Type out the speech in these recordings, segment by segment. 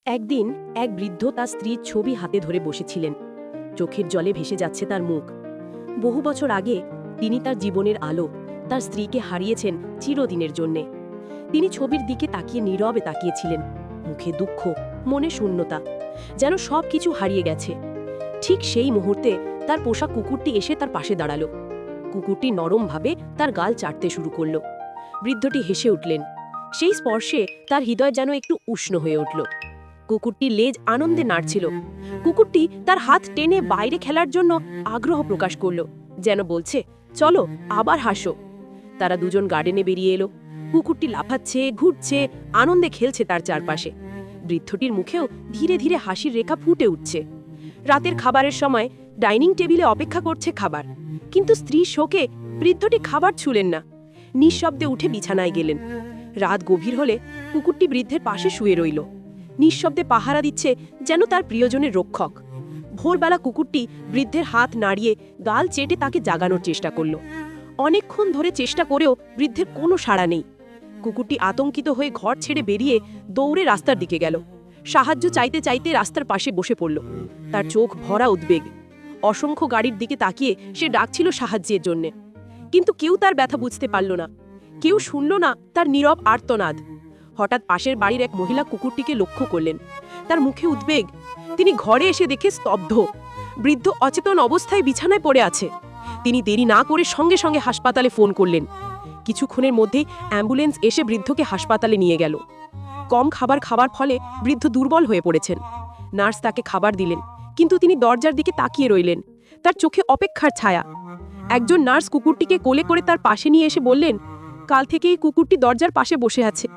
একদিন এক বৃদ্ধ তার স্ত্রীর ছবি হাতে ধরে বসেছিলেন। চোখের জলে ভেসে যাচ্ছে তার মুখ। বহু বছর আগে তিনি তার জীবনের আলো, তার স্ত্রীকে হারিয়েছেন চিরদিনের জন্যে। তিনি ছবির দিকে তাকিয়ে নীরবে তাকিয়েছিলেন, মুখে দুঃখ, মনে শূন্যতা, যেন সব কিছু হারিয়ে গেছে। ঠিক সেই মুহূর্তে তার পোষা কুকুরটি এসে তার পাশে দাঁড়ালো। কুকুরটি নরমভাবে তার গাল চাটতে শুরু করল। বৃদ্ধটি হেসে উঠলেন। সেই স্পর্শে তার হৃদয় যেন একটু উষ্ণ হয়ে উঠল। কুকুরটির লেজ আনন্দে নাড়ছিল। কুকুরটি তার হাত টেনে বাইরে খেলার জন্য আগ্রহ প্রকাশ করল, যেন বলছে, চলো আবার হাসো। তারা দুজন গার্ডেনে বেরিয়ে এলো। কুকুরটি লাফাচ্ছে, ঘুরছে, আনন্দে খেলছে তার চারপাশে। বৃদ্ধটির মুখেও ধীরে ধীরে হাসির রেখা ফুটে উঠছে। রাতের খাবারের সময় ডাইনিং টেবিলে অপেক্ষা করছে খাবার, কিন্তু স্ত্রীর শোকে বৃদ্ধটি খাবার ছুলেন না। নিঃশব্দে উঠে বিছানায় গেলেন। রাত গভীর হলে কুকুরটি বৃদ্ধের পাশে শুয়ে রইল, নিঃশব্দে পাহারা দিচ্ছে, যেন তার প্রিয়জনের রক্ষক। ভোরবেলা কুকুরটি বৃদ্ধের হাত নাড়িয়ে গাল চেটে তাকে জাগানোর চেষ্টা করল। অনেকক্ষণ ধরে চেষ্টা করেও বৃদ্ধের কোনো সাড়া নেই। কুকুরটি আতঙ্কিত হয়ে ঘর ছেড়ে বেরিয়ে দৌড়ে রাস্তার দিকে গেল। সাহায্য চাইতে চাইতে রাস্তার পাশে বসে পড়ল। তার চোখ ভরা উদ্বেগ। অসংখ্য গাড়ির দিকে তাকিয়ে সে ডাকছিল সাহায্যের জন্যে, কিন্তু কেউ তার ব্যথা বুঝতে পারল না। কেউ শুনল না তার নীরব আর্তনাদ। হঠাৎ পাশের বাড়ির এক মহিলা কুকুরটিকে লক্ষ্য করলেন। তার মুখে উদ্বেগ। তিনি ঘরে এসে দেখে স্তব্ধ। বৃদ্ধ অচেতন অবস্থায় বিছানায় পড়ে আছে। তিনি দেরি না করে সঙ্গে সঙ্গে হাসপাতালে ফোন করলেন। কিছুক্ষণের মধ্যেই অ্যাম্বুলেন্স এসে বৃদ্ধকে হাসপাতালে নিয়ে গেল। কম খাবার খাওয়ার ফলে বৃদ্ধ দুর্বল হয়ে পড়েছেন। নার্স তাকে খাবার দিলেন, কিন্তু তিনি দরজার দিকে তাকিয়ে রইলেন, তার চোখে অপেক্ষার ছায়া। একজন নার্স কুকুরটিকে কোলে করে তার পাশে নিয়ে এসে বললেন, কাল থেকে এই কুকুরটি দরজার পাশে বসে আছে,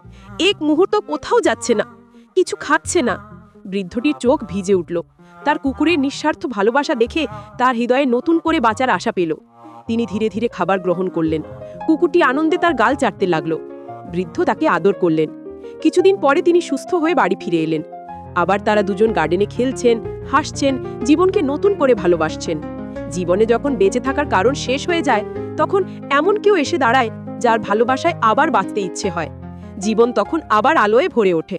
এক মুহূর্ত কোথাও যাচ্ছে না, কিছু খাচ্ছে না। বৃদ্ধটির চোখ ভিজে উঠল। তার কুকুরের নিঃস্বার্থ ভালোবাসা দেখে তার হৃদয়ে নতুন করে বাঁচার আশা পেল। তিনি ধীরে ধীরে খাবার গ্রহণ করলেন। কুকুরটি আনন্দে তার গাল চাটতে লাগল। বৃদ্ধ তাকে আদর করলেন। কিছুদিন পরে তিনি সুস্থ হয়ে বাড়ি ফিরে এলেন। আবার তারা দুজন গার্ডেনে খেলছেন, হাসছেন, জীবনকে নতুন করে ভালোবাসছেন। জীবনে যখন বেঁচে থাকার কারণ শেষ হয়ে যায়, তখন এমন কেউ এসে দাঁড়ায় যার ভালোবাসায় আবার বাঁচতে ইচ্ছে হয়। জীবন তখন আবার আলোয় ভরে ওঠে।